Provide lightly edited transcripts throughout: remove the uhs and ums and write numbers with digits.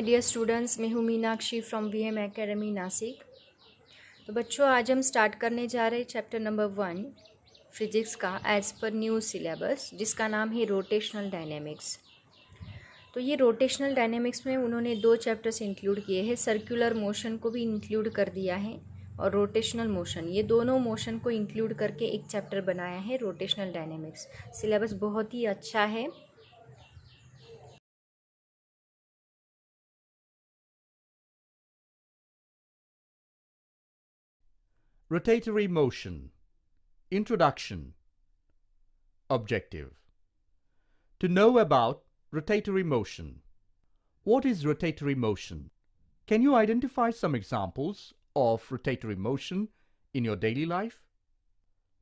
Dear students, मैं हूँ Meenakshi from VM academy Nashik. तो बच्चों, आज हम स्टार्ट करने जा रहे हैं चैप्टर नंबर 1 फिजिक्स का एज़ पर न्यू सिलेबस, जिसका नाम है रोटेशनल डायनेमिक्स। तो ये रोटेशनल डायनेमिक्स में उन्होंने 2 चैप्टर्स इंक्लूड किए हैं। सर्कुलर मोशन को भी इंक्लूड कर दिया है और रोटेशनल मोशन, ये दोनों मोशन को इंक्लूड करके एक चैप्टर बनाया है रोटेशनल डायनेमिक्स। सिलेबस बहुत ही अच्छा है। Rotatory motion. Introduction. Objective. To know about rotatory motion. What is rotatory motion? Can you identify some examples of rotatory motion in your daily life?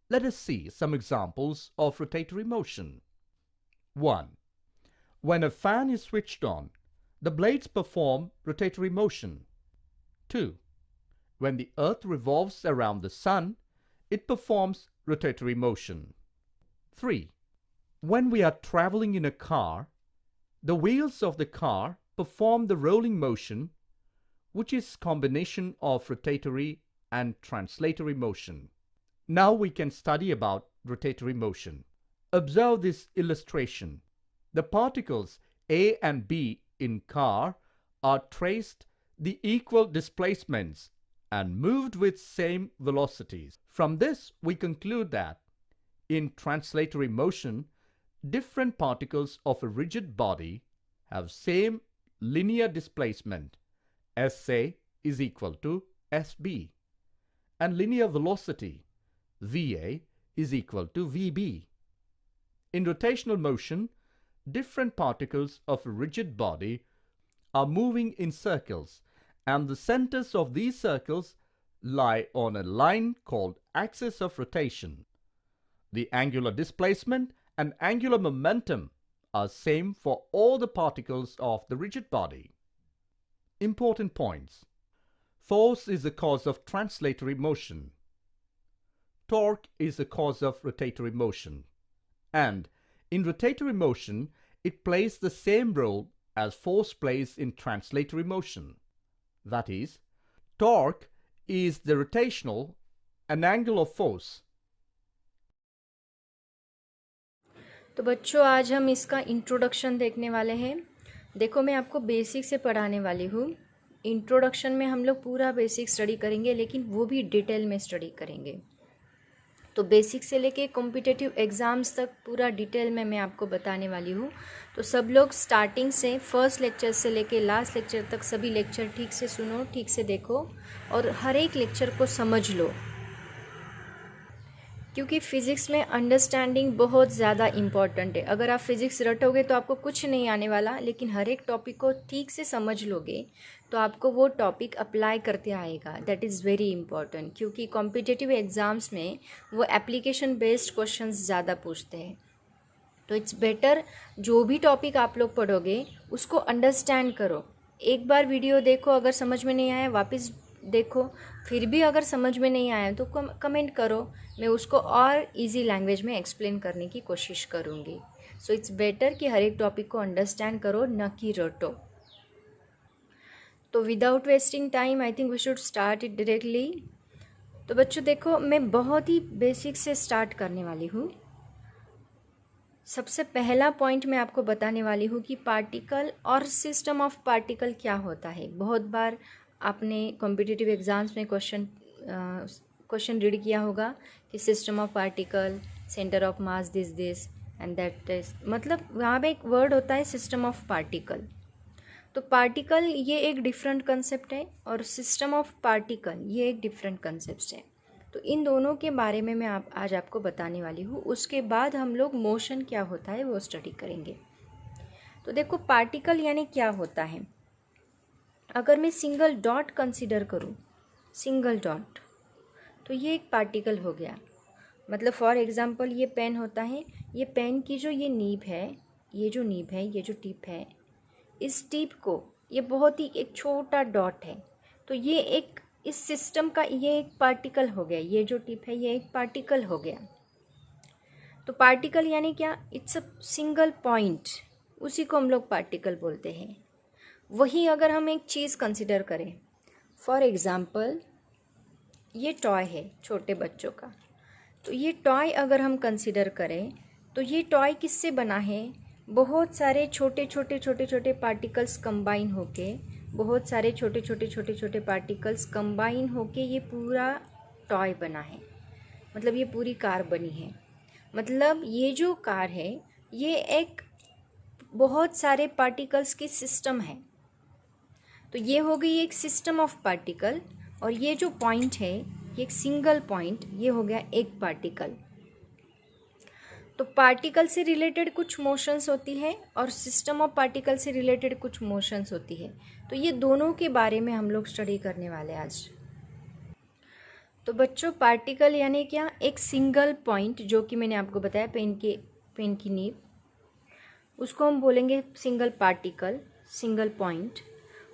Let us see some examples of rotatory motion. 1. When a fan is switched on, the blades perform rotatory motion. 2. When the Earth revolves around the Sun, it performs rotatory motion. 3. When we are traveling in a car, the wheels of the car perform the rolling motion, which is combination of rotatory and translatory motion. Now we can study about rotatory motion. Observe this illustration. The particles A and B in car are traced the equal displacements and moved with same velocities. From this, we conclude that in translatory motion, different particles of a rigid body have same linear displacement, SA is equal to SB, and linear velocity, VA is equal to VB. In rotational motion, different particles of a rigid body are moving in circles, and the centers of these circles lie on a line called axis of rotation. The angular displacement and angular momentum are same for all the particles of the rigid body. Important points. Force is the cause of translatory motion. Torque is the cause of rotatory motion. And in rotatory motion, it plays the same role as force plays in translatory motion. That is, torque is the rotational and angular force. तो बच्चों, आज हम इसका introduction देखने वाले हैं। देखो, मैं आपको बेसिक से पढ़ाने वाली हूँ। इंट्रोडक्शन में हम लोग पूरा बेसिक स्टडी करेंगे, लेकिन वो भी डिटेल में स्टडी करेंगे। तो बेसिक से लेके कॉम्पिटिटिव एग्ज़ाम्स तक पूरा डिटेल में मैं आपको बताने वाली हूँ। तो सब लोग स्टार्टिंग से फर्स्ट लेक्चर से लेके लास्ट लेक्चर तक सभी लेक्चर ठीक से सुनो, ठीक से देखो और हर एक लेक्चर को समझ लो, क्योंकि फ़िज़िक्स में अंडरस्टैंडिंग बहुत ज़्यादा इम्पॉर्टेंट है। अगर आप फिज़िक्स रटोगे तो आपको कुछ नहीं आने वाला, लेकिन हर एक टॉपिक को ठीक से समझ लोगे तो आपको वो टॉपिक अप्लाई करते आएगा। दैट इज़ वेरी इंपॉर्टेंट, क्योंकि कॉम्पिटिटिव एग्ज़ाम्स में वो एप्लीकेशन बेस्ड क्वेश्चंस ज़्यादा पूछते हैं। तो इट्स बेटर जो भी टॉपिक आप लोग पढ़ोगे उसको अंडरस्टैंड करो। एक बार वीडियो देखो, अगर समझ में नहीं आया वापस देखो, फिर भी अगर समझ में नहीं आया तो कमेंट करो, मैं उसको और इजी लैंग्वेज में एक्सप्लेन करने की कोशिश करूँगी। सो इट्स बेटर कि हर एक टॉपिक को अंडरस्टैंड करो, न कि रटो। तो without wasting time I think we should start it directly. तो बच्चों देखो, मैं बहुत ही बेसिक से स्टार्ट करने वाली हूँ। सबसे पहला पॉइंट मैं आपको बताने वाली हूँ कि पार्टिकल और सिस्टम ऑफ पार्टिकल क्या होता है। बहुत बार आपने कॉम्पिटिटिव एग्ज़ाम्स में क्वेश्चन रीड किया होगा कि system of particle, centre of mass this and that is, मतलब वहाँ पे एक वर्ड होता है सिस्टम ऑफ पार्टिकल। तो पार्टिकल ये एक डिफरेंट कंसेप्ट है और सिस्टम ऑफ पार्टिकल ये एक डिफरेंट कंसेप्ट है। तो इन दोनों के बारे में मैं आज आपको बताने वाली हूँ। उसके बाद हम लोग मोशन क्या होता है वो स्टडी करेंगे। तो देखो, पार्टिकल यानी क्या होता है। अगर मैं सिंगल डॉट कंसीडर करूँ, सिंगल डॉट, तो ये एक पार्टिकल हो गया। मतलब फॉर एग्ज़ाम्पल ये पेन होता है, ये पेन की जो ये नीब है, ये जो नीब है, ये जो टिप है, इस टिप को ये बहुत ही एक छोटा डॉट है, तो ये एक इस सिस्टम का ये एक पार्टिकल हो गया। ये जो टिप है ये एक पार्टिकल हो गया। तो पार्टिकल यानी क्या, इट्स अ सिंगल पॉइंट, उसी को हम लोग पार्टिकल बोलते हैं। वही अगर हम एक चीज़ कंसिडर करें, फॉर एग्ज़ाम्पल ये टॉय है छोटे बच्चों का, तो ये टॉय अगर हम कंसिडर करें तो ये टॉय किससे बना है? बहुत सारे छोटे छोटे छोटे छोटे पार्टिकल्स कंबाइन होके, बहुत सारे छोटे छोटे छोटे छोटे पार्टिकल्स कंबाइन होके ये पूरा टॉय बना है, मतलब ये पूरी कार बनी है। मतलब ये जो कार है ये एक बहुत सारे पार्टिकल्स की सिस्टम है। तो ये हो गई एक सिस्टम ऑफ पार्टिकल, और ये जो पॉइंट है ये एक सिंगल पॉइंट, ये हो गया एक पार्टिकल। तो पार्टिकल से रिलेटेड कुछ मोशंस होती है और सिस्टम ऑफ पार्टिकल से रिलेटेड कुछ मोशंस होती है। तो ये दोनों के बारे में हम लोग स्टडी करने वाले आज। तो बच्चों पार्टिकल यानी क्या? एक सिंगल पॉइंट, जो कि मैंने आपको बताया पेन की नीब, उसको हम बोलेंगे सिंगल पार्टिकल, सिंगल पॉइंट।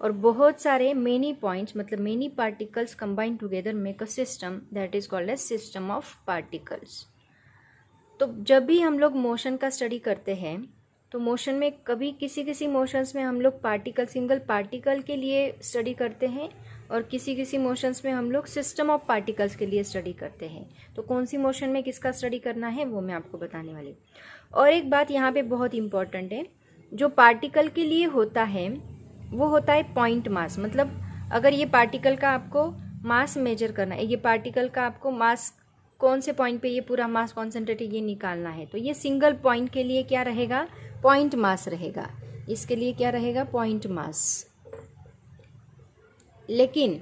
और बहुत सारे मेनी पॉइंट्स, मतलब many particles combine together make a system, that is called as system of particles. तो जब भी हम लोग मोशन का स्टडी करते हैं तो मोशन में कभी किसी किसी मोशंस में हम लोग पार्टिकल, सिंगल पार्टिकल के लिए स्टडी करते हैं, और किसी किसी मोशंस में हम लोग सिस्टम ऑफ पार्टिकल्स के लिए स्टडी करते हैं। तो कौन सी मोशन में किसका स्टडी करना है वो मैं आपको बताने वाली हूँ। और एक बात यहाँ पे बहुत इंपॉर्टेंट है, जो पार्टिकल के लिए होता है वो होता है पॉइंट मास। मतलब अगर ये पार्टिकल का आपको मास मेजर करना है, ये पार्टिकल का आपको मास कौन से पॉइंट पे ये पूरा मास कॉन्सेंट्रेट है ये निकालना है, तो ये सिंगल पॉइंट के लिए क्या रहेगा? पॉइंट मास रहेगा। इसके लिए क्या रहेगा? Point mass. लेकिन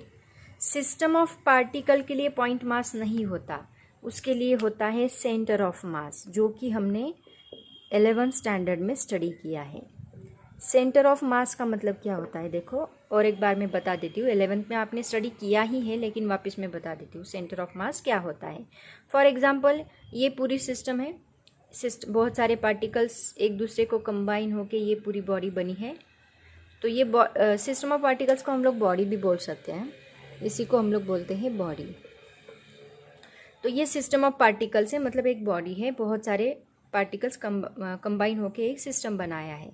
सिस्टम ऑफ पार्टिकल के लिए पॉइंट मास नहीं होता, उसके लिए होता है सेंटर ऑफ मास, जो कि हमने 11th स्टैंडर्ड में स्टडी किया है। सेंटर ऑफ मास का मतलब क्या होता है देखो, और एक बार मैं बता देती हूँ। 11th में आपने स्टडी किया ही है, लेकिन वापस मैं बता देती हूँ सेंटर ऑफ मास क्या होता है। फॉर एग्जांपल ये पूरी सिस्टम है, बहुत सारे पार्टिकल्स एक दूसरे को कंबाइन होके ये पूरी बॉडी बनी है। तो ये सिस्टम ऑफ पार्टिकल्स को हम लोग बॉडी भी बोल सकते हैं, इसी को हम लोग बोलते हैं बॉडी। तो ये सिस्टम ऑफ पार्टिकल्स है, मतलब एक बॉडी है, बहुत सारे पार्टिकल्स कंबाइन होके एक सिस्टम बनाया है।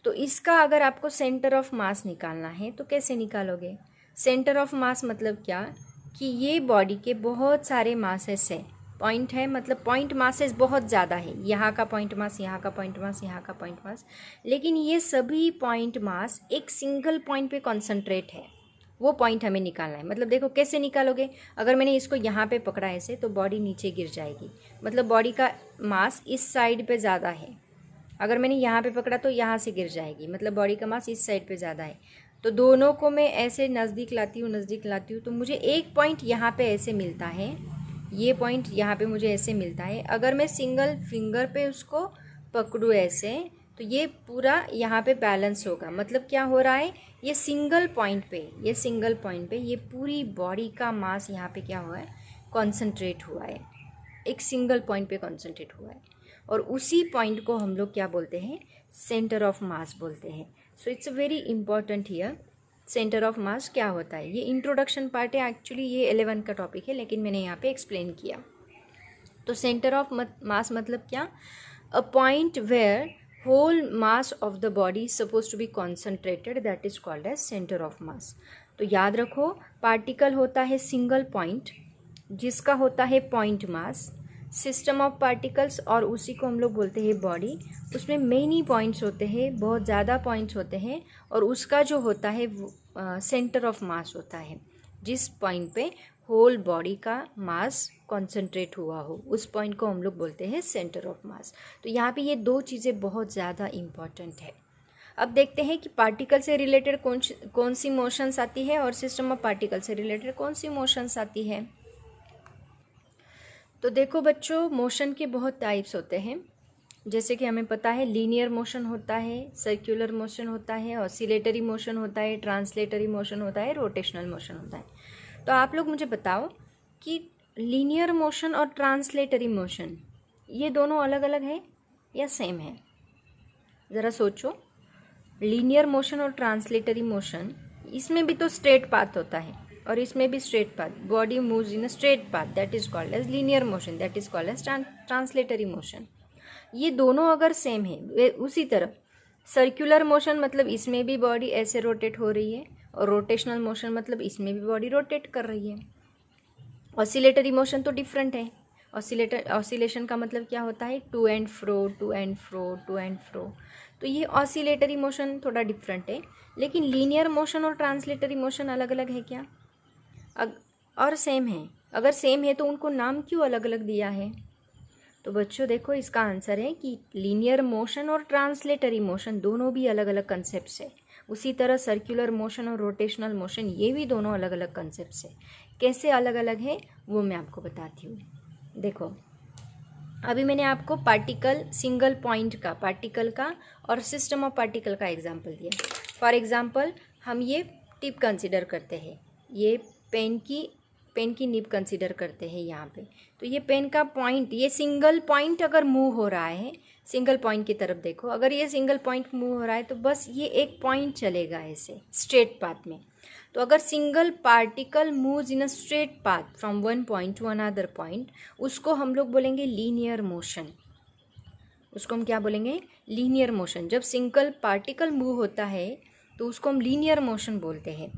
तो इसका अगर आपको सेंटर ऑफ मास निकालना है तो कैसे निकालोगे? सेंटर ऑफ मास मतलब क्या कि ये बॉडी के बहुत सारे मासेस है, पॉइंट है, मतलब पॉइंट मासेस बहुत ज़्यादा है, यहाँ का पॉइंट मास, यहाँ का पॉइंट मास, यहाँ का पॉइंट मास, लेकिन ये सभी पॉइंट मास एक सिंगल पॉइंट पे कॉन्सेंट्रेट है। वो पॉइंट हमें निकालना है। मतलब देखो कैसे निकालोगे, अगर मैंने इसको यहाँ पे पकड़ा ऐसे तो बॉडी नीचे गिर जाएगी, मतलब बॉडी का मास इस साइड पे ज़्यादा है। अगर मैंने यहाँ पे पकड़ा तो यहाँ से गिर जाएगी, मतलब बॉडी का मास इस साइड पे ज़्यादा है। तो दोनों को मैं ऐसे नज़दीक लाती हूँ तो मुझे एक पॉइंट यहाँ पे ऐसे मिलता है, ये पॉइंट यहाँ पे मुझे ऐसे मिलता है। अगर मैं सिंगल फिंगर पे उसको पकड़ूँ ऐसे तो ये पूरा यहाँ पे बैलेंस होगा। मतलब क्या हो रहा है, ये सिंगल पॉइंट पे ये पूरी बॉडी का मास यहाँ पे क्या हुआ है, कॉन्सेंट्रेट हुआ है, एक सिंगल पॉइंट पे कॉन्सेंट्रेट हुआ है। और उसी पॉइंट को हम लोग क्या बोलते हैं, सेंटर ऑफ मास बोलते हैं। So it's very important here, centre of मास क्या होता है। ये इंट्रोडक्शन पार्ट है, एक्चुअली ये 11 का टॉपिक है, लेकिन मैंने यहाँ पे एक्सप्लेन किया। तो सेंटर ऑफ मास मतलब क्या, a point where whole mass of the body is suppose to be concentrated, that is called as centre of mass. तो याद रखो, पार्टिकल होता है सिंगल पॉइंट जिसका होता है point mass, system of particles, और उसी को हम लोग बोलते हैं बॉडी। उसमें मेनी पॉइंट्स होते हैं, बहुत ज़्यादा पॉइंट्स होते हैं, और उसका जो होता है सेंटर ऑफ मास होता है, जिस पॉइंट पे होल बॉडी का मास कॉन्सेंट्रेट हुआ हो, उस पॉइंट को हम लोग बोलते हैं सेंटर ऑफ मास। तो यहाँ पे ये दो चीज़ें बहुत ज़्यादा इम्पॉर्टेंट है। अब देखते हैं कि पार्टिकल से रिलेटेड कौन सी मोशंस आती है और सिस्टम ऑफ पार्टिकल से रिलेटेड कौन सी मोशंस आती है। तो देखो बच्चों, मोशन के बहुत टाइप्स होते हैं, जैसे कि हमें पता है लीनियर मोशन होता है, सर्कुलर मोशन होता है, ऑसिलेटरी मोशन होता है, ट्रांसलेटरी मोशन होता है, रोटेशनल मोशन होता है। तो आप लोग मुझे बताओ कि लीनियर मोशन और ट्रांसलेटरी मोशन ये दोनों अलग अलग है या सेम है? ज़रा सोचो, लीनियर मोशन और ट्रांसलेटरी मोशन, इसमें भी तो स्ट्रेट पाथ होता है और इसमें भी straight path, body moves in a straight path, that is called as linear motion, that is called as translatory motion. ये दोनों अगर सेम है, उसी तरह सर्कुलर मोशन मतलब इसमें भी बॉडी ऐसे रोटेट हो रही है, और रोटेशनल मोशन मतलब इसमें भी बॉडी रोटेट कर रही है। ऑसिलेटरी मोशन तो डिफरेंट है। ऑसिलेशन का मतलब क्या होता है, to and fro, to and fro, to and fro. तो ये ऑसिलेटरी मोशन थोड़ा डिफरेंट है। लेकिन लीनियर मोशन और ट्रांसलेटरी मोशन अलग अलग है क्या? और सेम है? अगर सेम है तो उनको नाम क्यों अलग अलग दिया है? तो बच्चों देखो, इसका आंसर है कि लीनियर मोशन और ट्रांसलेटरी मोशन दोनों भी अलग अलग कंसेप्ट्स है। उसी तरह सर्कुलर मोशन और रोटेशनल मोशन ये भी दोनों अलग अलग कंसेप्ट्स है। कैसे अलग अलग है वो मैं आपको बताती हूँ। देखो, अभी मैंने आपको पार्टिकल, सिंगल पॉइंट का पार्टिकल का और सिस्टम ऑफ पार्टिकल का एग्जाम्पल दिया। फॉर एग्जाम्पल हम ये टिप कंसिडर करते हैं, ये पेन की निब कंसिडर करते हैं यहाँ पे। तो ये पेन का पॉइंट, ये सिंगल पॉइंट अगर मूव हो रहा है, सिंगल पॉइंट की तरफ देखो, अगर ये सिंगल पॉइंट मूव हो रहा है तो बस ये एक पॉइंट चलेगा ऐसे स्ट्रेट पाथ में। तो अगर single particle moves in a straight path from one point two another point, उसको हम लोग बोलेंगे लीनियर मोशन। उसको हम क्या बोलेंगे? Linear motion. जब सिंगल पार्टिकल मूव होता है तो उसको हम लीनियर मोशन बोलते हैं।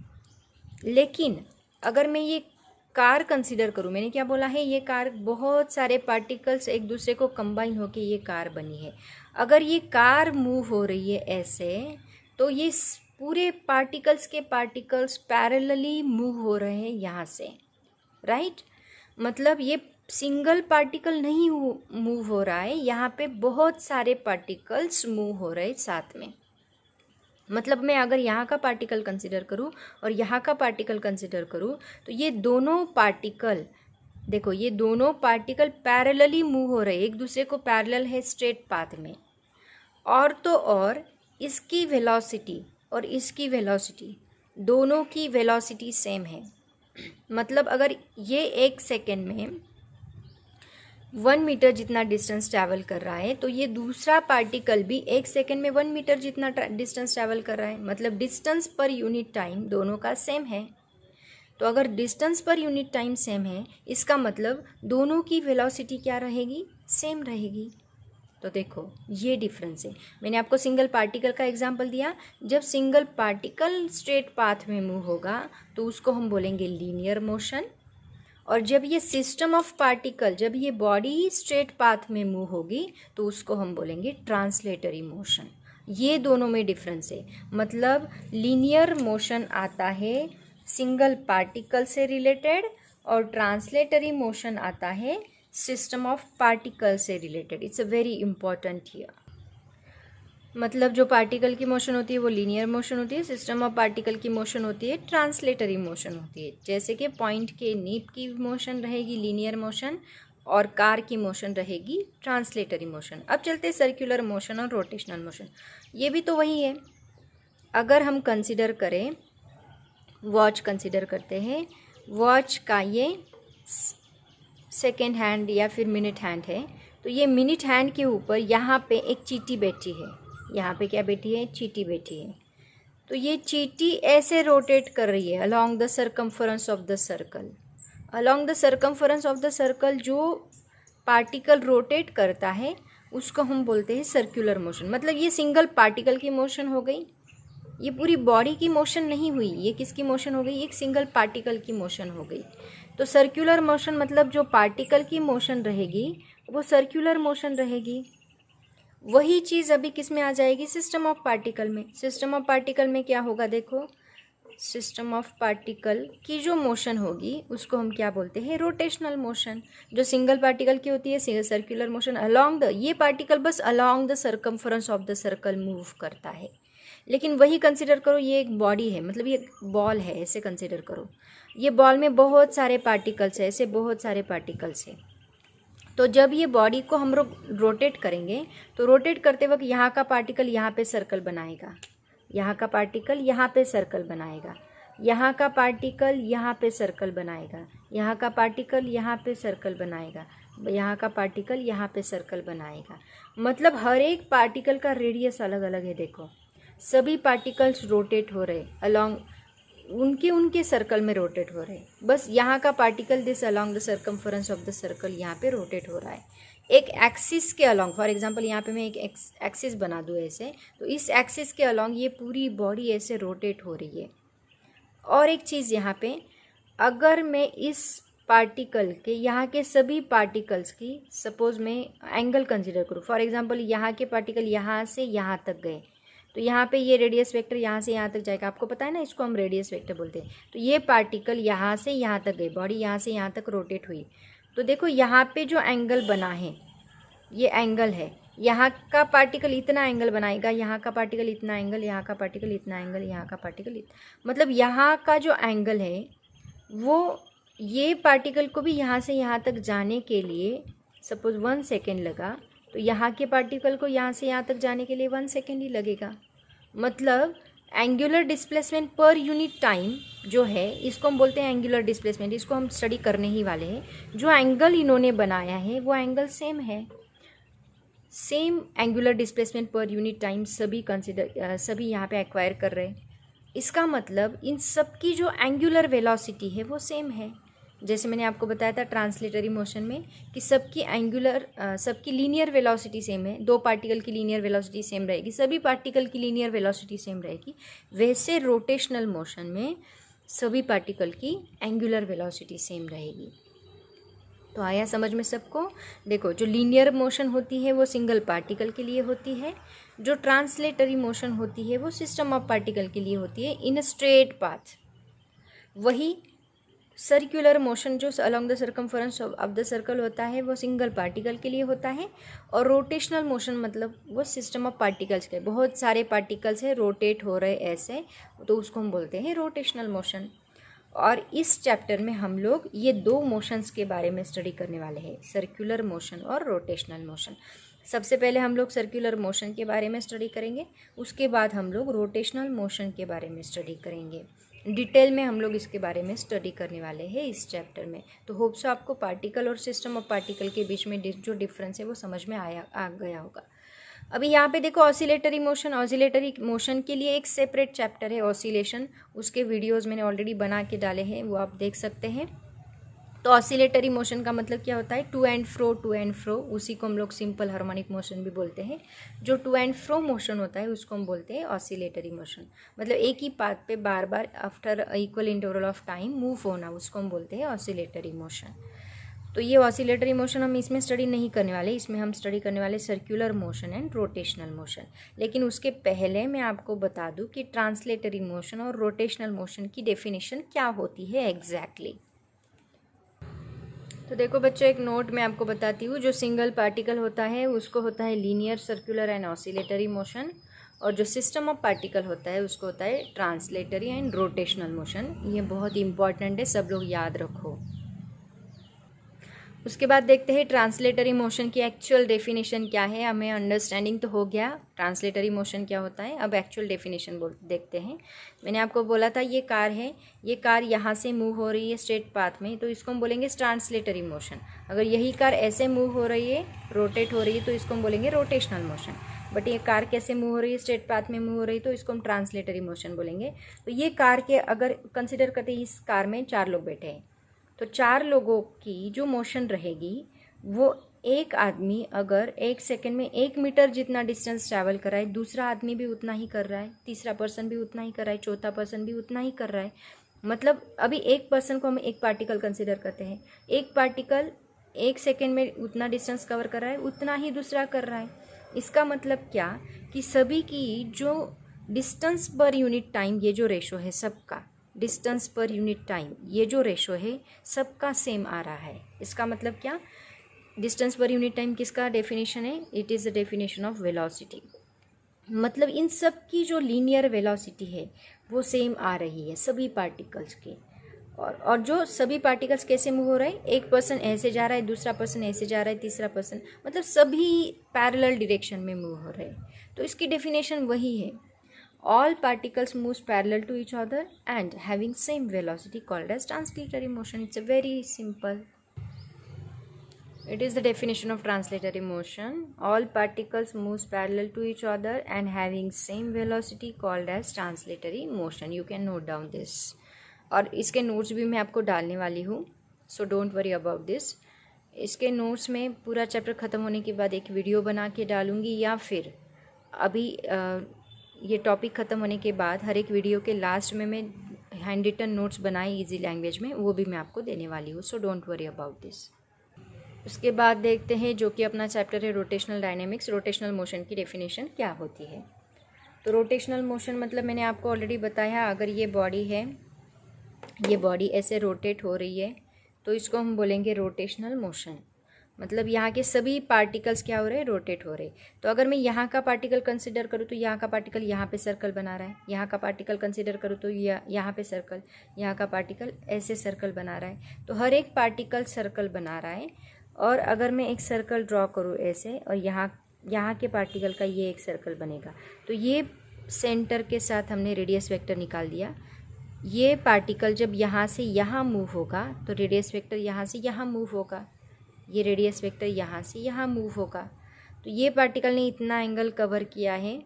लेकिन अगर मैं ये कार कंसिडर करूँ, मैंने क्या बोला है, ये कार बहुत सारे पार्टिकल्स एक दूसरे को कंबाइन होके ये कार बनी है। अगर ये कार मूव हो रही है ऐसे, तो ये पूरे पार्टिकल्स पैरेलली मूव हो रहे हैं यहाँ से, राइट? मतलब ये सिंगल पार्टिकल नहीं मूव हो रहा है, यहाँ पे बहुत सारे पार्टिकल्स मूव हो रहे हैं साथ में। मतलब मैं अगर यहाँ का पार्टिकल कंसिडर करूँ और यहाँ का पार्टिकल कंसिडर करूँ, तो ये दोनों पार्टिकल, देखो ये दोनों पार्टिकल पैरेलली मूव हो रहे हैं, एक दूसरे को पैरेलल है स्ट्रेट पाथ में। और तो और इसकी वेलोसिटी और इसकी वेलोसिटी, दोनों की वेलोसिटी सेम है। मतलब अगर ये एक सेकेंड में 1 मीटर जितना डिस्टेंस ट्रैवल कर रहा है, तो ये दूसरा पार्टिकल भी एक सेकेंड में 1 मीटर जितना डिस्टेंस ट्रैवल कर रहा है। मतलब डिस्टेंस पर यूनिट टाइम दोनों का सेम है। तो अगर डिस्टेंस पर यूनिट टाइम सेम है, इसका मतलब दोनों की वेलोसिटी क्या रहेगी? सेम रहेगी। तो देखो ये डिफरेंस है। मैंने आपको सिंगल पार्टिकल का एग्जांपल दिया। जब सिंगल पार्टिकल स्ट्रेट पाथ में मूव होगा तो उसको हम बोलेंगे लीनियर मोशन, और जब ये सिस्टम ऑफ पार्टिकल, जब ये बॉडी स्ट्रेट पाथ में मूव होगी तो उसको हम बोलेंगे ट्रांसलेटरी मोशन। ये दोनों में डिफरेंस है। मतलब लीनियर मोशन आता है सिंगल पार्टिकल से रिलेटेड, और ट्रांसलेटरी मोशन आता है सिस्टम ऑफ पार्टिकल से related. It's a very important here. मतलब जो पार्टिकल की मोशन होती है वो लीनियर मोशन होती है, सिस्टम ऑफ पार्टिकल की मोशन होती है ट्रांसलेटरी मोशन होती है। जैसे कि पॉइंट के नीब की मोशन रहेगी लीनियर मोशन, और कार की मोशन रहेगी ट्रांसलेटरी मोशन। अब चलते सर्कुलर मोशन और रोटेशनल मोशन, ये भी तो वही है। अगर हम कंसिडर करें, वॉच कंसिडर करते हैं, वॉच का ये सेकेंड हैंड या फिर मिनट हैंड है, तो ये मिनट हैंड के ऊपर यहाँ पे एक चींटी बैठी है। यहाँ पे क्या बैठी है? चींटी बैठी है। तो ये चींटी ऐसे रोटेट कर रही है along the circumference of the circle. Along the circumference of the circle जो पार्टिकल रोटेट करता है उसको हम बोलते हैं सर्कुलर मोशन। मतलब ये सिंगल पार्टिकल की मोशन हो गई, ये पूरी बॉडी की मोशन नहीं हुई। ये किसकी मोशन हो गई? एक सिंगल पार्टिकल की मोशन हो गई। तो सर्कुलर मोशन मतलब जो पार्टिकल की मोशन रहेगी वो सर्कुलर मोशन रहेगी। वही चीज़ अभी किस में आ जाएगी? सिस्टम ऑफ पार्टिकल में। सिस्टम ऑफ पार्टिकल में क्या होगा? देखो, सिस्टम ऑफ पार्टिकल की जो मोशन होगी उसको हम क्या बोलते हैं? Rotational motion. जो सिंगल पार्टिकल की होती है सर्कुलर मोशन, अलोंग द, ये पार्टिकल बस along the circumference of the circle move करता है। लेकिन वही कंसिडर करो, ये एक बॉडी है, मतलब ये बॉल है, ऐसे कंसिडर करो। ये बॉल में बहुत सारे पार्टिकल्स है, ऐसे बहुत सारे पार्टिकल्स है। तो जब ये बॉडी को हम लोग रोटेट करेंगे तो रोटेट करते वक्त यहाँ का पार्टिकल यहाँ पे सर्कल बनाएगा, यहाँ का पार्टिकल यहाँ पे सर्कल बनाएगा, यहाँ का पार्टिकल यहाँ पे सर्कल बनाएगा, यहाँ का पार्टिकल यहाँ पे सर्कल बनाएगा, यहाँ का पार्टिकल यहाँ पे सर्कल बनाएगा। मतलब हर एक पार्टिकल का रेडियस अलग अलग है। देखो सभी पार्टिकल्स रोटेट हो रहे अलोंग, उनके सर्कल में रोटेट हो रहे। बस यहाँ का particle this along the circumference of the circle यहाँ पे रोटेट हो रहा है। एक एक्सिस के अलॉन्ग, फॉर एग्जांपल यहाँ पे मैं एक एक्सिस बना दूँ ऐसे, तो इस एक्सिस के अलॉन्ग ये पूरी बॉडी ऐसे रोटेट हो रही है। और एक चीज़ यहाँ पे, अगर मैं इस पार्टिकल के यहाँ के सभी पार्टिकल्स की सपोज मैं एंगल कंसिडर करूँ, फॉर एग्जांपल यहाँ के पार्टिकल यहाँ से यहाँ तक गए, तो यहाँ पे ये रेडियस वेक्टर यहाँ से यहाँ तक जाएगा, आपको पता है ना, इसको हम रेडियस वेक्टर बोलते हैं। तो ये पार्टिकल यहाँ से यहाँ तक गए, बॉडी यहाँ से यहाँ तक रोटेट हुई, तो देखो यहाँ पे जो एंगल बना है ये एंगल है, यहाँ का पार्टिकल इतना एंगल बनाएगा, यहाँ का पार्टिकल इतना एंगल, यहाँ का पार्टिकल इतना एंगल, यहाँ का पार्टिकल मतलब यहाँ का जो एंगल है वो ये पार्टिकल को भी यहाँ से यहाँ तक जाने के लिए सपोज 1 सेकेंड लगा, तो यहाँ के पार्टिकल को यहाँ से यहाँ तक जाने के लिए 1 सेकेंड ही लगेगा। मतलब angular displacement per unit time जो है, इसको हम बोलते हैं एंगुलर डिस्प्लेसमेंट, इसको हम स्टडी करने ही वाले हैं। जो एंगल इन्होंने बनाया है वो एंगल सेम है, same angular displacement per unit time सभी यहाँ पे एक्वायर कर रहे हैं। इसका मतलब इन सब की जो एंगुलर वेलोसिटी है वो सेम है। जैसे मैंने आपको बताया था ट्रांसलेटरी मोशन में कि सबकी लीनियर वेलोसिटी सेम है, 2 पार्टिकल की लीनियर वेलोसिटी सेम रहेगी, सभी पार्टिकल की लीनियर वेलोसिटी सेम रहेगी। वैसे रोटेशनल मोशन में सभी पार्टिकल की एंगुलर वेलोसिटी सेम रहेगी। तो आया समझ में सबको? देखो, जो लीनियर मोशन होती है वो सिंगल पार्टिकल के लिए होती है, जो ट्रांसलेटरी मोशन होती है वो सिस्टम ऑफ पार्टिकल के लिए होती है इन अ स्ट्रेट पाथ। वही सर्कुलर मोशन जो along the circumference of the circle होता है वो सिंगल पार्टिकल के लिए होता है, और रोटेशनल मोशन मतलब वो सिस्टम ऑफ पार्टिकल्स के, बहुत सारे पार्टिकल्स है रोटेट हो रहे ऐसे, तो उसको हम बोलते हैं रोटेशनल मोशन। और इस चैप्टर में हम लोग ये 2 मोशंस के बारे में स्टडी करने वाले हैं, सर्कुलर मोशन और रोटेशनल मोशन। सबसे पहले हम लोग सर्कुलर मोशन के बारे में स्टडी करेंगे, उसके बाद हम लोग रोटेशनल मोशन के बारे में स्टडी करेंगे। डिटेल में हम लोग इसके बारे में स्टडी करने वाले हैं इस चैप्टर में। तो होप सो आपको पार्टिकल और सिस्टम ऑफ पार्टिकल के बीच में जो डिफरेंस है वो समझ में आ गया होगा। अभी यहाँ पे देखो ऑसिलेटरी मोशन के लिए एक सेपरेट चैप्टर है ऑसिलेशन, उसके वीडियोस मैंने ऑलरेडी बना के डाले हैं, वो आप देख सकते हैं। तो ऑसिलेटरी मोशन का मतलब क्या होता है? टू एंड फ्रो, उसी को हम लोग सिंपल हार्मोनिक मोशन भी बोलते हैं। जो टू एंड फ्रो मोशन होता है उसको हम बोलते हैं ऑसिलेटरी मोशन, मतलब एक ही पाथ पे बार बार after equal interval of time move होना, उसको हम बोलते हैं ऑसिलेटरी मोशन। तो ये ऑसिलेटरी मोशन हम इसमें स्टडी नहीं करने वाले, इसमें हम स्टडी करने वाले circular motion and rotational motion. लेकिन उसके पहले मैं आपको बता दूं कि ट्रांसलेटरी मोशन और रोटेशनल मोशन की डेफिनेशन क्या होती है एग्जैक्टली। तो देखो बच्चों, एक नोट मैं आपको बताती हूँ। जो सिंगल पार्टिकल होता है उसको होता है linear, circular and oscillatory motion, और जो सिस्टम ऑफ पार्टिकल होता है उसको होता है ट्रांसलेटरी एंड रोटेशनल मोशन। ये बहुत इंपॉर्टेंट है, सब लोग याद रखो। उसके बाद देखते हैं ट्रांसलेटरी मोशन की एक्चुअल डेफिनेशन क्या है। हमें अंडरस्टैंडिंग तो हो गया ट्रांसलेटरी मोशन क्या होता है, अब एक्चुअल डेफिनेशन देखते हैं। मैंने आपको बोला था ये कार है, ये कार यहाँ से मूव हो रही है स्ट्रेट पाथ में, तो इसको हम बोलेंगे ट्रांसलेटरी मोशन। अगर यही कार ऐसे मूव हो रही है, रोटेट हो रही है, तो इसको हम बोलेंगे रोटेशनल मोशन। बट ये कार कैसे मूव हो रही है? स्ट्रेट पाथ में मूव हो रही है, तो इसको हम ट्रांसलेटरी मोशन बोलेंगे। तो ये कार के अगर कंसिडर करते हैं, इस कार में 4 लोग बैठे हैं, तो 4 लोगों की जो मोशन रहेगी वो एक आदमी अगर 1 सेकेंड में 1 मीटर जितना डिस्टेंस ट्रैवल कर रहा है, दूसरा आदमी भी उतना ही कर रहा है, तीसरा पर्सन भी उतना ही कर रहा है, चौथा पर्सन भी उतना ही कर रहा है। मतलब अभी एक पर्सन को हम एक पार्टिकल कंसिडर करते हैं, एक पार्टिकल 1 सेकेंड में उतना डिस्टेंस कवर कर रहा है, उतना ही दूसरा कर रहा है। इसका मतलब क्या कि सभी की जो डिस्टेंस पर यूनिट टाइम, ये जो रेशो है सबका, डिस्टेंस पर यूनिट टाइम ये जो रेशो है सबका सेम आ रहा है। इसका मतलब क्या? डिस्टेंस पर यूनिट टाइम किसका डेफिनेशन है? It is the definition of velocity. मतलब इन सब की जो लीनियर वेलोसिटी है वो सेम आ रही है सभी पार्टिकल्स की। और जो सभी पार्टिकल्स कैसे मूव हो रहे हैं? एक पर्सन ऐसे जा रहा है, दूसरा पर्सन ऐसे जा रहा है, तीसरा पर्सन, मतलब सभी पैरेलल डायरेक्शन में मूव हो रहे हैं। तो इसकी डेफिनेशन वही है, all particles moves parallel to each other and having same velocity called as translatory motion. It's a very simple. It is the definition of translatory motion. All particles moves parallel to each other and having same velocity called as translatory motion. You can note down this. और इसके notes भी मैं आपको डालने वाली हूँ, so don't worry about this. इसके notes में पूरा चैप्टर ख़त्म होने के बाद एक वीडियो बना के डालूँगी, या फिर अभी ये टॉपिक ख़त्म होने के बाद हर एक वीडियो के लास्ट में मैं हैंड रिटन नोट्स बनाए इजी लैंग्वेज में, वो भी मैं आपको देने वाली हूँ। So don't worry about this. उसके बाद देखते हैं जो कि अपना चैप्टर है रोटेशनल डायनेमिक्स। रोटेशनल मोशन की डेफिनेशन क्या होती है? तो रोटेशनल मोशन मतलब मैंने आपको ऑलरेडी बताया, अगर ये बॉडी है, ये बॉडी ऐसे रोटेट हो रही है तो इसको हम बोलेंगे रोटेशनल मोशन। मतलब यहाँ के सभी पार्टिकल्स क्या हो रहे हैं? रोटेट हो रहे। तो अगर मैं यहाँ का पार्टिकल कंसिडर करूँ तो यहाँ का पार्टिकल यहाँ पे सर्कल बना रहा है, यहाँ का पार्टिकल कंसिडर करूँ तो यहाँ पे सर्कल, यहाँ का पार्टिकल ऐसे सर्कल बना रहा है। तो हर एक पार्टिकल सर्कल बना रहा है। और अगर मैं एक सर्कल ड्रॉ करूँ ऐसे, और यहाँ के पार्टिकल का ये एक सर्कल बनेगा, तो ये सेंटर के साथ हमने रेडियस वेक्टर निकाल दिया। ये पार्टिकल जब यहाँ से यहाँ मूव होगा तो रेडियस वेक्टर यहाँ से यहाँ मूव होगा, ये रेडियस वेक्टर यहाँ से यहाँ मूव होगा। तो ये पार्टिकल ने इतना एंगल कवर किया है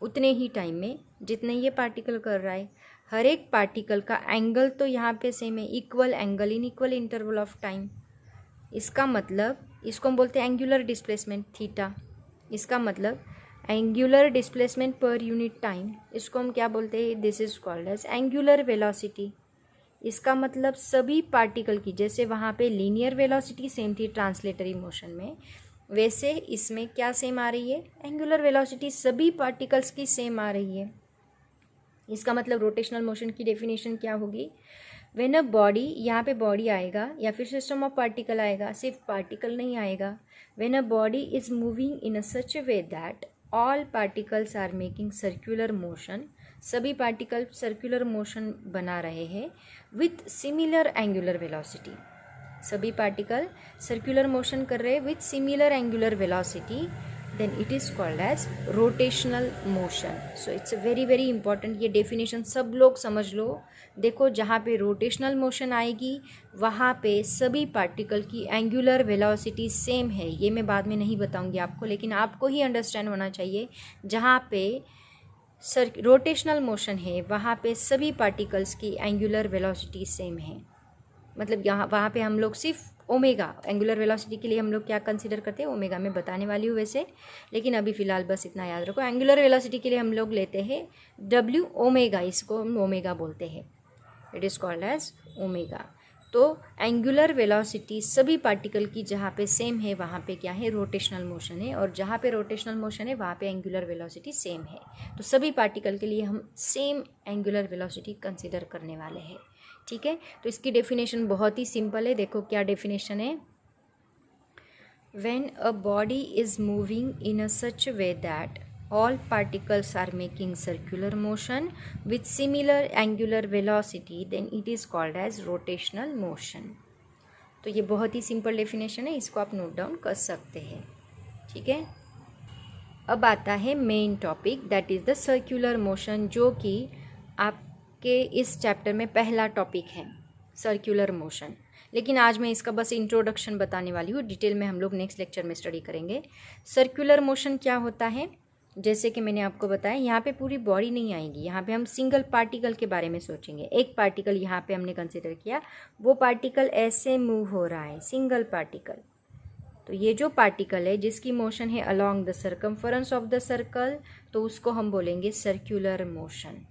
उतने ही टाइम में जितने ये पार्टिकल कर रहा है। हर एक पार्टिकल का एंगल तो यहाँ पे सेम है, equal angle in equal interval of time. इसका मतलब इसको हम बोलते हैं एंगुलर डिस्प्लेसमेंट थीटा। इसका मतलब angular displacement per unit time, इसको हम क्या बोलते हैं? This is called as angular velocity. इसका मतलब सभी पार्टिकल की, जैसे वहाँ पे लीनियर वेलोसिटी सेम थी ट्रांसलेटरी मोशन में, वैसे इसमें क्या सेम आ रही है? एंगुलर वेलोसिटी सभी पार्टिकल्स की सेम आ रही है। इसका मतलब रोटेशनल मोशन की डेफिनेशन क्या होगी? व्हेन अ बॉडी, यहाँ पे बॉडी आएगा या फिर सिस्टम ऑफ पार्टिकल आएगा, सिर्फ पार्टिकल नहीं आएगा। When a body is moving in a such a way that all particles are making circular motion, सभी पार्टिकल सर्कुलर मोशन बना रहे हैं विथ सिमिलर एंगुलर वेलोसिटी। सभी पार्टिकल सर्कुलर मोशन कर रहे हैं with similar angular velocity, then it is called as rotational motion. So it's a very very important, ये definition सब लोग समझ लो। देखो जहाँ पे रोटेशनल मोशन आएगी वहाँ पे सभी पार्टिकल की एंगुलर वेलोसिटी सेम है। ये मैं बाद में नहीं बताऊंगी आपको, लेकिन आपको ही अंडरस्टैंड होना चाहिए। जहाँ पे रोटेशनल मोशन है वहाँ पे सभी पार्टिकल्स की एंगुलर वेलोसिटी सेम है। मतलब वहाँ पे हम लोग सिर्फ ओमेगा, एंगुलर वेलोसिटी के लिए हम लोग क्या कंसीडर करते हैं? ओमेगा। मैं बताने वाली हूँ वैसे, लेकिन अभी फ़िलहाल बस इतना याद रखो। एंगुलर वेलोसिटी के लिए हम लोग लेते हैं डब्ल्यू ओमेगा, इसको हम ओमेगा बोलते हैं। It is called as omega. तो एंगुलर वेलोसिटी सभी पार्टिकल की जहाँ पे सेम है वहाँ पे क्या है? रोटेशनल मोशन है। और जहाँ पे रोटेशनल मोशन है वहाँ पे एंगुलर वेलोसिटी सेम है। तो सभी पार्टिकल के लिए हम सेम एंगुलर वेलोसिटी कंसीडर करने वाले हैं। ठीक है, तो इसकी डेफिनेशन बहुत ही सिंपल है। देखो क्या डेफिनेशन है? When a body is moving in a such way that all particles are making circular motion with similar angular velocity, then it is called as rotational motion. तो ये बहुत ही सिंपल डेफिनेशन है, इसको आप नोट डाउन कर सकते हैं। ठीक है, अब आता है main topic, that is the circular motion, जो कि आपके इस चैप्टर में पहला टॉपिक है, सर्कुलर मोशन। लेकिन आज मैं इसका बस इंट्रोडक्शन बताने वाली हूँ, डिटेल में हम लोग नेक्स्ट लेक्चर में स्टडी करेंगे। सर्कुलर मोशन क्या होता है? जैसे कि मैंने आपको बताया, यहाँ पे पूरी बॉडी नहीं आएगी, यहाँ पे हम सिंगल पार्टिकल के बारे में सोचेंगे। एक पार्टिकल यहाँ पे हमने कंसिडर किया, वो पार्टिकल ऐसे मूव हो रहा है, सिंगल पार्टिकल। तो ये जो पार्टिकल है जिसकी मोशन है along the circumference of the circle, तो उसको हम बोलेंगे सर्कुलर मोशन।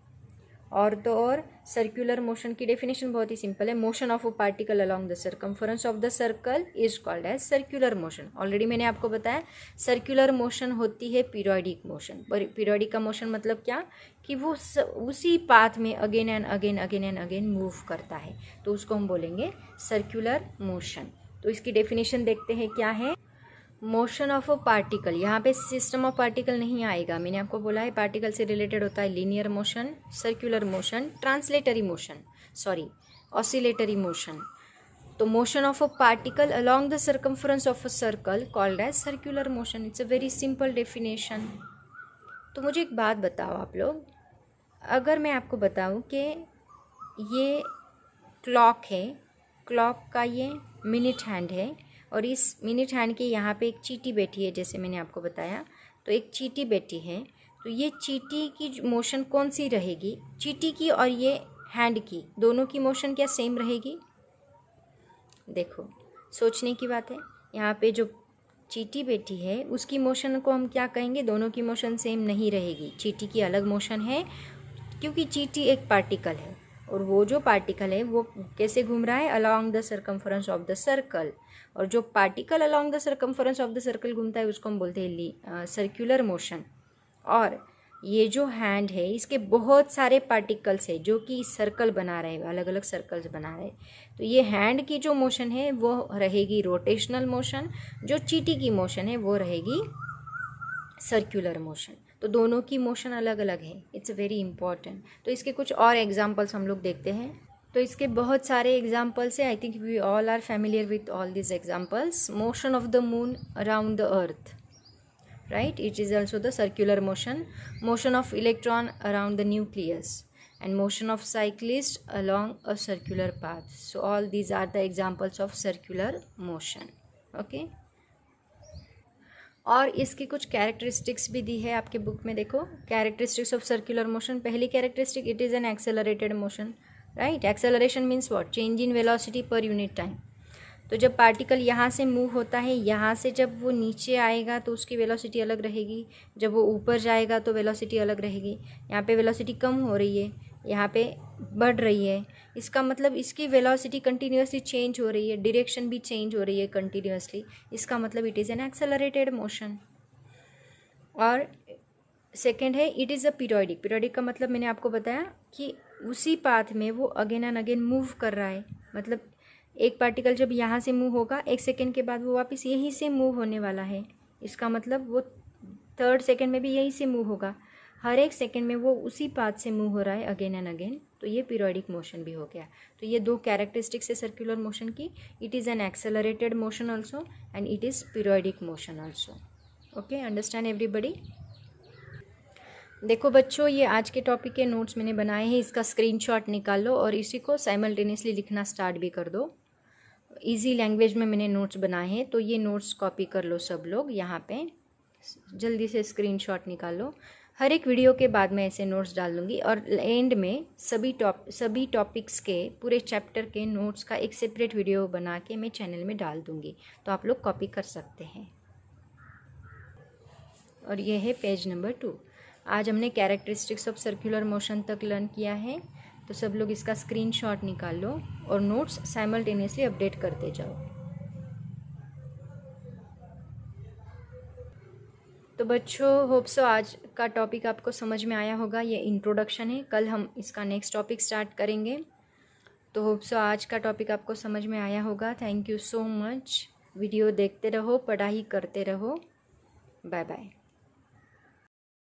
और तो और सर्कुलर मोशन की डेफिनेशन बहुत ही सिंपल है, motion of a particle along the circumference of the circle is called as circular motion. Already मैंने आपको बताया सर्कुलर मोशन होती है पीरियोडिक मोशन। पीरियोडिक का मोशन मतलब क्या? कि वो उसी पाथ में again and again again and again move करता है, तो उसको हम बोलेंगे सर्कुलर मोशन। तो इसकी डेफिनेशन देखते हैं क्या है। मोशन ऑफ अ पार्टिकल, यहाँ पे सिस्टम ऑफ पार्टिकल नहीं आएगा, मैंने आपको बोला है पार्टिकल से रिलेटेड होता है linear motion, circular motion, translatory motion, sorry oscillatory motion. तो motion of a particle along the circumference of a circle called as circular motion. It's a very simple definition. तो मुझे एक बात बताओ आप लोग, अगर मैं आपको बताऊँ कि ये क्लॉक है, क्लॉक का ये मिनट हैंड है, और इस मिनट हैंड के यहाँ पे एक चींटी बैठी है, जैसे मैंने आपको बताया, तो एक चींटी बैठी है, तो ये चींटी की मोशन कौन सी रहेगी? चींटी की और ये हैंड की, दोनों की मोशन क्या सेम रहेगी? देखो सोचने की बात है। यहाँ पे जो चींटी बैठी है उसकी मोशन को हम क्या कहेंगे, दोनों की मोशन सेम नहीं रहेगी, चींटी की अलग मोशन है क्योंकि चींटी एक पार्टिकल है और वो जो पार्टिकल है वो कैसे घूम रहा है, along the circumference of the circle, और जो particle along the circumference of the circle घूमता है उसको हम बोलते हैं सर्कुलर मोशन। और ये जो हैंड है इसके बहुत सारे पार्टिकल्स है जो कि सर्कल बना रहे हैं, अलग अलग सर्कल्स बना रहे हैं, तो ये हैंड की जो मोशन है वो रहेगी रोटेशनल मोशन, जो चींटी की मोशन है वो रहेगी सर्कुलर मोशन। तो दोनों की मोशन अलग अलग है, इट्स वेरी इंपॉर्टेंट। तो इसके कुछ और एग्जांपल्स हम लोग देखते हैं। तो इसके बहुत सारे एग्जांपल्स है, I think we all are familiar with all this examples. Motion of the moon around the earth, right, it is also the circular motion of electron around the nucleus, and motion of cyclist along a circular path. So all these are the examples of circular motion. okay, और इसकी कुछ characteristics भी दी है आपके book में, देखो characteristics of circular motion. पहली characteristic, it is an accelerated motion, right. Acceleration means what, change in velocity पर यूनिट टाइम। तो जब पार्टिकल यहाँ से मूव होता है, यहाँ से जब वो नीचे आएगा तो उसकी वेलोसिटी अलग रहेगी, जब वो ऊपर जाएगा तो वेलोसिटी अलग रहेगी। यहाँ पे वेलोसिटी कम हो रही है, यहाँ पे बढ़ रही है, इसका मतलब इसकी वेलोसिटी कंटिन्यूसली चेंज हो रही है, डायरेक्शन भी चेंज हो रही है कंटिन्यूसली, इसका मतलब it is an accelerated motion. और सेकेंड है, it is a periodic. Periodic का मतलब मैंने आपको बताया कि उसी पाथ में वो अगेन एंड अगेन मूव कर रहा है, मतलब एक पार्टिकल जब यहाँ से मूव होगा 1 सेकेंड के बाद वो वापस यहीं से मूव होने वाला है, इसका मतलब वो 3rd सेकेंड में भी यहीं से मूव होगा, हर एक सेकेंड में वो उसी पाथ से मूव हो रहा है अगेन एंड अगेन, तो ये पीरियोडिक मोशन भी हो गया। तो ये 2 कैरेक्टरिस्टिक्स है सर्कुलर मोशन की, it is an accelerated motion also and it is periodic motion also. Okay, understand everybody. देखो बच्चों, ये आज के टॉपिक के नोट्स मैंने बनाए हैं, इसका स्क्रीनशॉट निकाल लो और इसी को साइमल्टेनियसली लिखना स्टार्ट भी कर दो। इजी लैंग्वेज में मैंने नोट्स बनाए हैं, तो ये नोट्स कॉपी कर लो सब लोग, यहाँ पे जल्दी से स्क्रीनशॉट निकालो। हर एक वीडियो के बाद मैं ऐसे नोट्स डाल दूँगी और एंड में सभी टॉपिक्स के पूरे चैप्टर के नोट्स का एक सेपरेट वीडियो बना के मैं चैनल में डाल दूँगी, तो आप लोग कॉपी कर सकते हैं। और ये है पेज नंबर 2। आज हमने कैरेक्टरिस्टिक्स ऑफ सर्कुलर मोशन तक लर्न किया है, तो सब लोग इसका स्क्रीनशॉट निकाल लो और नोट्स साइमल्टेनियसली अपडेट करते जाओ। तो बच्चों, होप सो आज का टॉपिक आपको समझ में आया होगा। ये इंट्रोडक्शन है, कल हम इसका नेक्स्ट टॉपिक स्टार्ट करेंगे। तो होप सो आज का टॉपिक आपको समझ में आया होगा। Thank you so much. Video देखते रहो, पढ़ाई करते रहो। Bye bye.